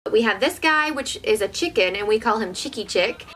We have this guy, which is a chicken, and we call him Chicky Chick.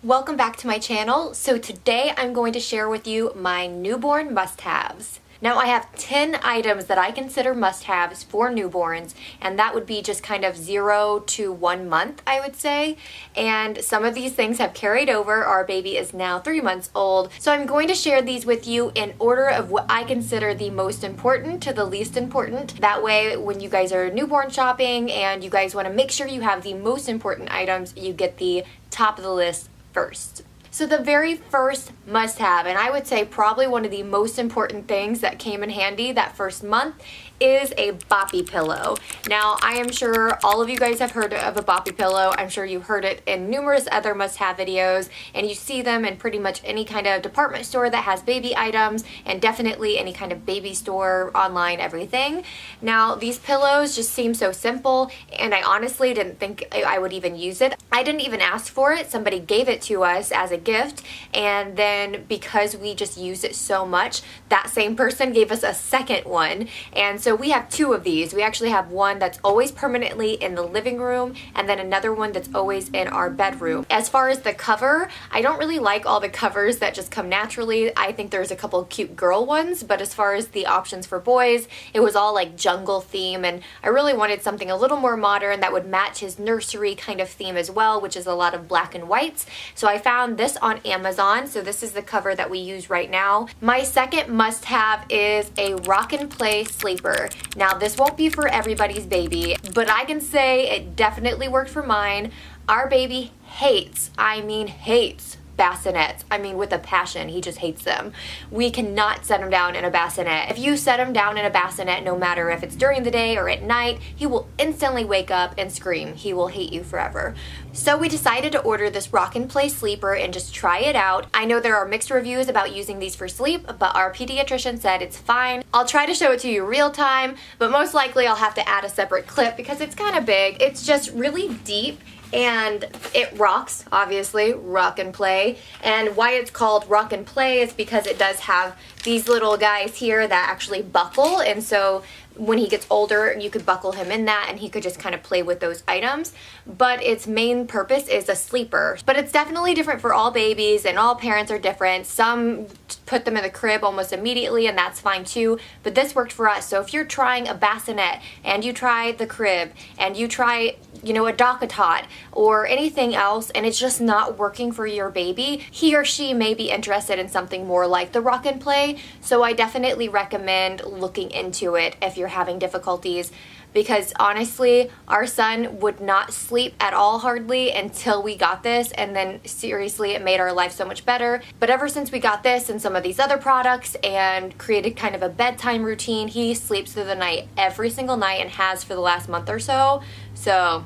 Welcome back to my channel. So today I'm going to share with you my newborn must-haves. Now I have 10 items that I consider must-haves for newborns, and that would be just kind of 0 to 1 month, I would say. And some of these things have carried over. Our baby is now 3 months old. So I'm going to share these with you in order of what I consider the most important to the least important. That way, when you guys are newborn shopping and you guys want to make sure you have the most important items, you get the top of the list first. So the very first must-have, and I would say probably one of the most important things that came in handy that first month, is a Boppy Pillow. Now, I am sure all of you guys have heard of a Boppy Pillow. I'm sure you've heard it in numerous other must-have videos, and you see them in pretty much any kind of department store that has baby items, and definitely any kind of baby store, online, everything. Now, these pillows just seem so simple, and I honestly didn't think I would even use it. I didn't even ask for it. Somebody gave it to us as a gift, and then because we just use it so much, that same person gave us a second one, and so we have 2 of these. We actually have one that's always permanently in the living room, and then another one that's always in our bedroom. As far as the cover, I don't really like all the covers that just come naturally. I think there's a couple cute girl ones, but as far as the options for boys, it was all like jungle theme, and I really wanted something a little more modern that would match his nursery kind of theme as well, which is a lot of black and whites. So I found this on Amazon, so this is the cover that we use right now. My second must-have is a rock and play sleeper. Now, this won't be for everybody's baby, but I can say it definitely worked for mine. Our baby hates, I mean hates, bassinets. I mean, with a passion. He just hates them. We cannot set him down in a bassinet. If you set him down in a bassinet, no matter if it's during the day or at night, he will instantly wake up and scream. He will hate you forever. So we decided to order this rock and play sleeper and just try it out. I know there are mixed reviews about using these for sleep, but our pediatrician said it's fine. I'll try to show it to you real time, but most likely I'll have to add a separate clip because it's kind of big. It's just really deep, and it rocks, obviously, rock and play. And why it's called rock and play is because it does have these little guys here that actually buckle, and so when he gets older, you could buckle him in that and he could just kind of play with those items. But its main purpose is a sleeper. But it's definitely different for all babies, and all parents are different. Some put them in the crib almost immediately, and that's fine too. But this worked for us. So if you're trying a bassinet and you try the crib and you try, you know, a DockATot or anything else, and it's just not working for your baby, he or she may be interested in something more like the rock and play. So I definitely recommend looking into it if you're having difficulties, because honestly, our son would not sleep at all hardly until we got this, and then seriously, it made our life so much better. But ever since we got this and some of these other products and created kind of a bedtime routine, he sleeps through the night every single night and has for the last month or so. So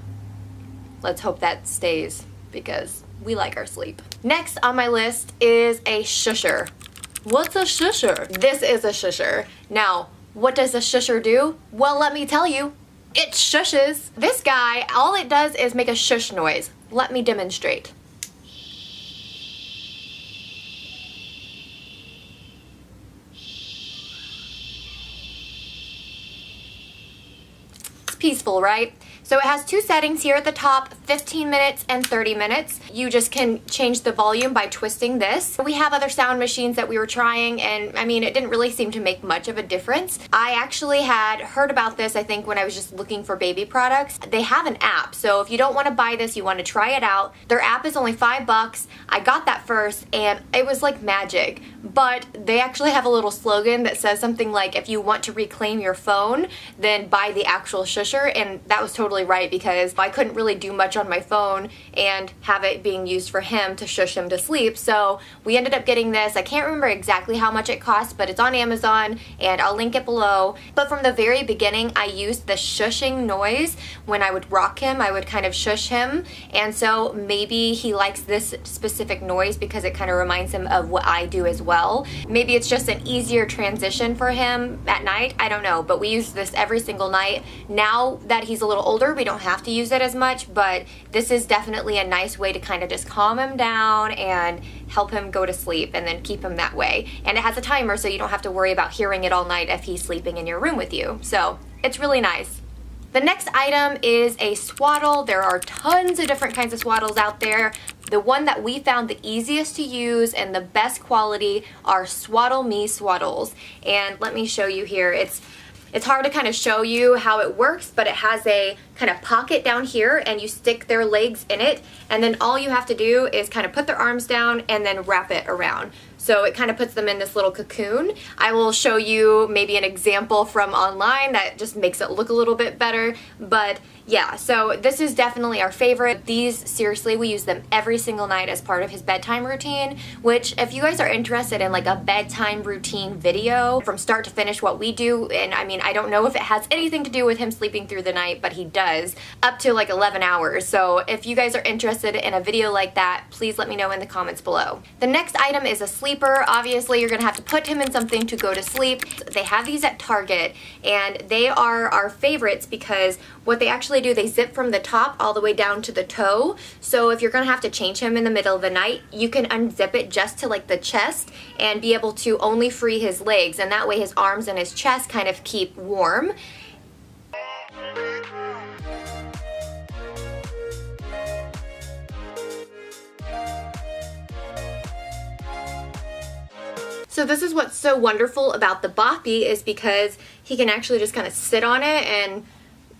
let's hope that stays, because we like our sleep. Next on my list is a Susher. What's a Susher? This is a Susher. Now, what does a Susher do? Well, let me tell you, it shushes. This guy, all it does is make a shush noise. Let me demonstrate. It's peaceful, right? So it has 2 settings here at the top, 15 minutes and 30 minutes. You just can change the volume by twisting this. We have other sound machines that we were trying, and I mean, it didn't really seem to make much of a difference. I actually had heard about this, I think, when I was just looking for baby products. They have an app, so if you don't want to buy this, you want to try it out. Their app is only $5. I got that first, and it was like magic. But they actually have a little slogan that says something like, if you want to reclaim your phone, then buy the actual Susher, and that was totally right, because I couldn't really do much on my phone and have it being used for him to shush him to sleep. So we ended up getting this. I can't remember exactly how much it cost, but it's on Amazon, and I'll link it below. But from the very beginning, I used the shushing noise. When I would rock him, I would kind of shush him, and so maybe he likes this specific noise because it kind of reminds him of what I do as well. Maybe it's just an easier transition for him at night, I don't know, but we use this every single night. Now Now that he's a little older, we don't have to use it as much, but this is definitely a nice way to kind of just calm him down and help him go to sleep and then keep him that way. And it has a timer, so you don't have to worry about hearing it all night if he's sleeping in your room with you. So it's really nice. The next item is a swaddle. There are tons of different kinds of swaddles out there. The one that we found the easiest to use and the best quality are SwaddleMe Swaddles. And let me show you here. It's hard to kind of show you how it works, but it has a kind of pocket down here and you stick their legs in it, and then all you have to do is kind of put their arms down and then wrap it around. So it kind of puts them in this little cocoon. I will show you maybe an example from online that just makes it look a little bit better, but yeah, so this is definitely our favorite. These, seriously, we use them every single night as part of his bedtime routine, which if you guys are interested in like a bedtime routine video from start to finish what we do, and I mean, I don't know if it has anything to do with him sleeping through the night, but he does, up to like 11 hours. So if you guys are interested in a video like that, please let me know in the comments below. The next item is a sleeper. Obviously, you're gonna have to put him in something to go to sleep. They have these at Target, and they are our favorites because what they actually do, they zip from the top all the way down to the toe. So if you're gonna have to change him in the middle of the night, you can unzip it just to like the chest and be able to only free his legs, and that way his arms and his chest kind of keep warm. So this is what's so wonderful about the Boppy, is because he can actually just kind of sit on it, and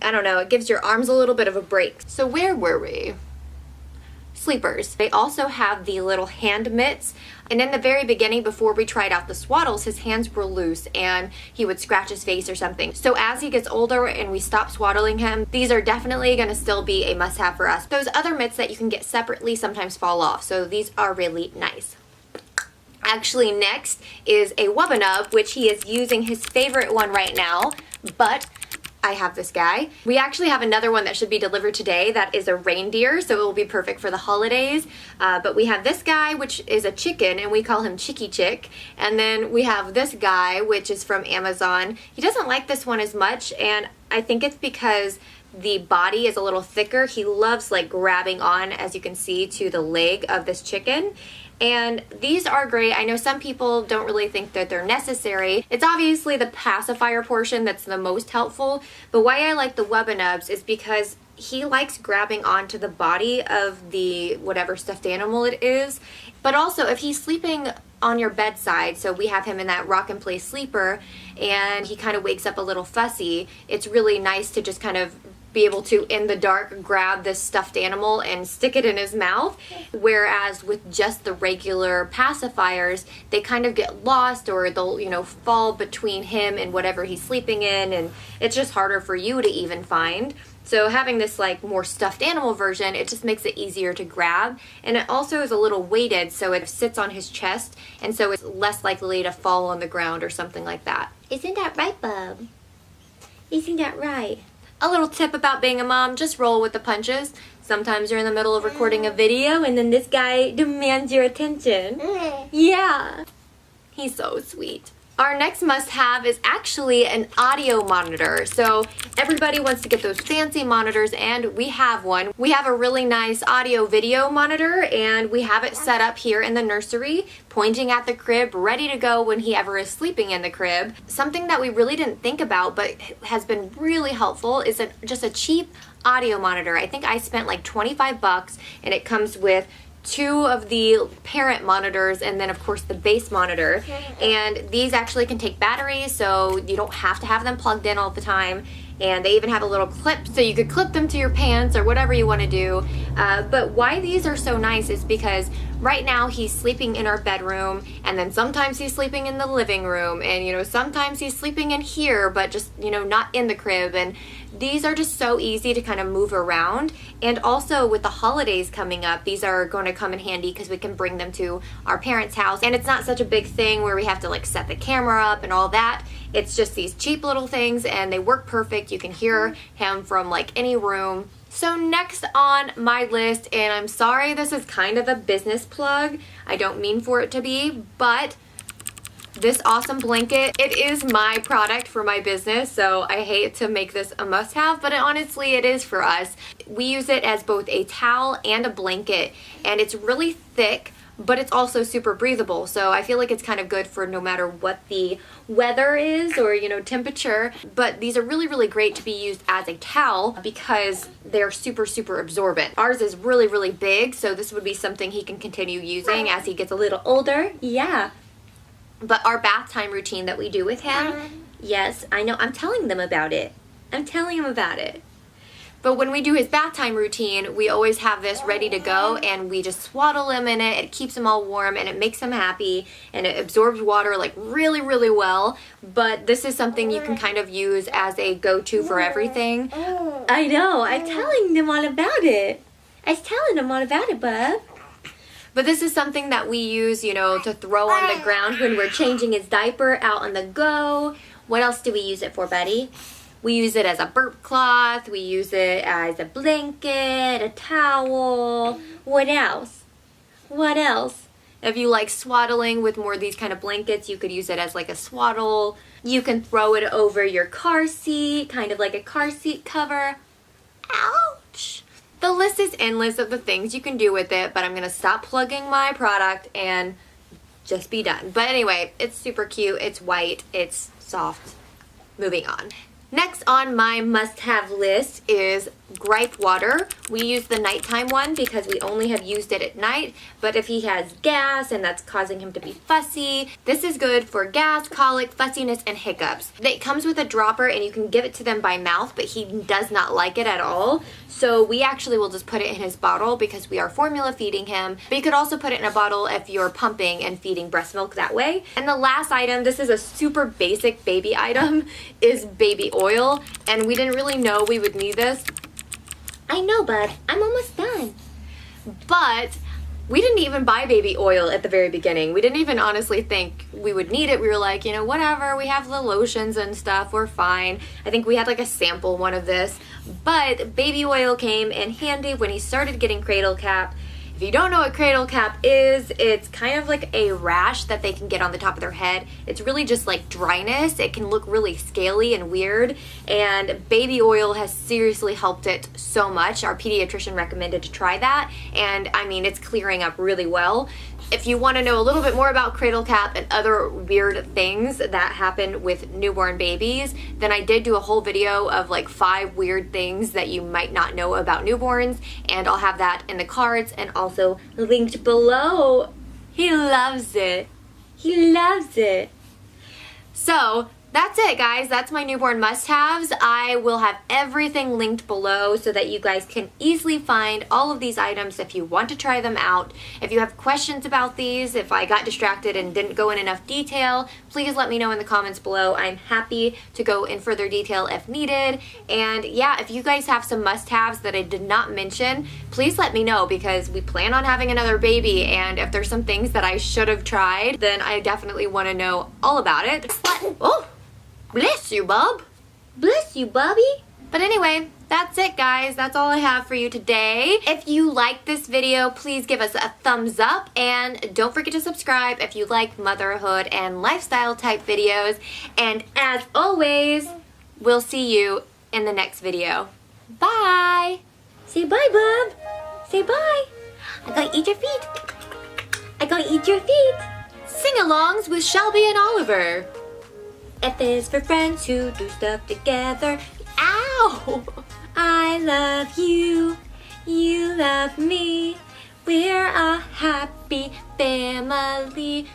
I don't know, it gives your arms a little bit of a break. So where were we? Sleepers. They also have the little hand mitts, and in the very beginning, before we tried out the swaddles, his hands were loose and he would scratch his face or something. So as he gets older and we stop swaddling him, these are definitely going to still be a must-have for us. Those other mitts that you can get separately sometimes fall off, so these are really nice. Actually, next is a Wubbanub, which he is using his favorite one right now, but I have this guy. We actually have another one that should be delivered today that is a reindeer, so it will be perfect for the holidays. But we have this guy, which is a chicken, and we call him Chicky Chick. And then we have this guy, which is from Amazon. He doesn't like this one as much, and I think it's because the body is a little thicker. He loves like grabbing on, as you can see, to the leg of this chicken. And these are great. I know some people don't really think that they're necessary. It's obviously the pacifier portion that's the most helpful, but why I like the Wubbanubs is because he likes grabbing onto the body of the whatever stuffed animal it is. But also, if he's sleeping on your bedside, so we have him in that rock and play sleeper, and he kind of wakes up a little fussy, it's really nice to just kind of be able to, in the dark, grab this stuffed animal and stick it in his mouth. Whereas with just the regular pacifiers, they kind of get lost, or they'll, you know, fall between him and whatever he's sleeping in, and it's just harder for you to even find. So having this like more stuffed animal version, it just makes it easier to grab, and it also is a little weighted, so it sits on his chest, and so it's less likely to fall on the ground or something like that. Isn't that right, bub? Isn't that right? A little tip about being a mom, just roll with the punches. Sometimes you're in the middle of recording a video and then this guy demands your attention. Yeah. He's so sweet. Our next must-have is actually an audio monitor. So everybody wants to get those fancy monitors, and we have one. We have a really nice audio video monitor, and we have it set up here in the nursery, pointing at the crib, ready to go when he ever is sleeping in the crib. Something that we really didn't think about but has been really helpful is just a cheap audio monitor. I think I spent like 25 bucks, and it comes with 2 of the parent monitors and then of course the base monitor, and these actually can take batteries, so you don't have to have them plugged in all the time, and they even have a little clip so you could clip them to your pants or whatever you want to do. But why these are so nice is because right now he's sleeping in our bedroom, and then sometimes he's sleeping in the living room, and you know, sometimes he's sleeping in here but just, you know, not in the crib, and these are just so easy to kind of move around. And also with the holidays coming up, these are going to come in handy because we can bring them to our parents' house, and it's not such a big thing where we have to like set the camera up and all that. It's just these cheap little things, and they work perfect. You can hear him from like any room. So next on my list, and I'm sorry this is kind of a business plug, I don't mean for it to be, but this awesome blanket. It is my product for my business, so I hate to make this a must-have, but honestly it is for us. We use it as both a towel and a blanket, and it's really thick, but it's also super breathable, so I feel like it's kind of good for no matter what the weather is or, you know, temperature. But these are really, really great to be used as a towel because they're super, super absorbent. Ours is really, really big, so this would be something he can continue using as he gets a little older. Yeah. But our bath time routine that we do with him, yes, I know, I'm telling them about it. I'm telling him about it. But when we do his bath time routine, we always have this ready to go, and we just swaddle him in it. It keeps him all warm, and it makes him happy, and it absorbs water like really, really well. But this is something you can kind of use as a go-to for everything. I know, I'm telling them all about it. I was telling them all about it, bub. But this is something that we use, you know, to throw on the ground when we're changing his diaper out on the go. What else do we use it for, buddy? We use it as a burp cloth. We use it as a blanket, a towel. What else? What else? If you like swaddling with more of these kind of blankets, you could use it as like a swaddle. You can throw it over your car seat, kind of like a car seat cover. Ouch! The list is endless of the things you can do with it, but I'm going to stop plugging my product and just be done. But anyway, it's super cute. It's white. It's soft. Moving on. Next on my must-have list is Gripe Water. We use the nighttime one because we only have used it at night, but if he has gas and that's causing him to be fussy, this is good for gas, colic, fussiness, and hiccups. It comes with a dropper and you can give it to them by mouth, but he does not like it at all. So we actually will just put it in his bottle because we are formula feeding him. But you could also put it in a bottle if you're pumping and feeding breast milk that way. And the last item, this is a super basic baby item, is baby oil. And we didn't really know we would need this. I know, bud. I'm almost done. But we didn't even buy baby oil at the very beginning. We didn't even honestly think we would need it. We were like, you know, whatever. We have the lotions and stuff. We're fine. I think we had like a sample one of this. But baby oil came in handy when he started getting cradle cap. If you don't know what cradle cap is, it's kind of like a rash that they can get on the top of their head. It's really just like dryness. It can look really scaly and weird, and baby oil has seriously helped it so much. Our pediatrician recommended to try that, and I mean, it's clearing up really well. If you want to know a little bit more about cradle cap and other weird things that happen with newborn babies, then I did do a whole video of like 5 weird things that you might not know about newborns, and I'll have that in the cards and also linked below. He loves it. He loves it. So that's it, guys. That's my newborn must-haves. I will have everything linked below so that you guys can easily find all of these items if you want to try them out. If you have questions about these, if I got distracted and didn't go in enough detail, please let me know in the comments below. I'm happy to go in further detail if needed. And yeah, if you guys have some must-haves that I did not mention, please let me know because we plan on having another baby, and if there's some things that I should have tried, then I definitely want to know all about it. Oh! Bless you, bub. Bless you, Bobby. But anyway, that's it, guys. That's all I have for you today. If you like this video, please give us a thumbs up, and don't forget to subscribe if you like motherhood and lifestyle type videos. And as always, we'll see you in the next video. Bye. Say bye, bub. Say bye. I'm gonna eat your feet. I'm gonna eat your feet. Sing-alongs with Shelby and Oliver. F is for friends who do stuff together. Ow! I love you. You love me. We're a happy family.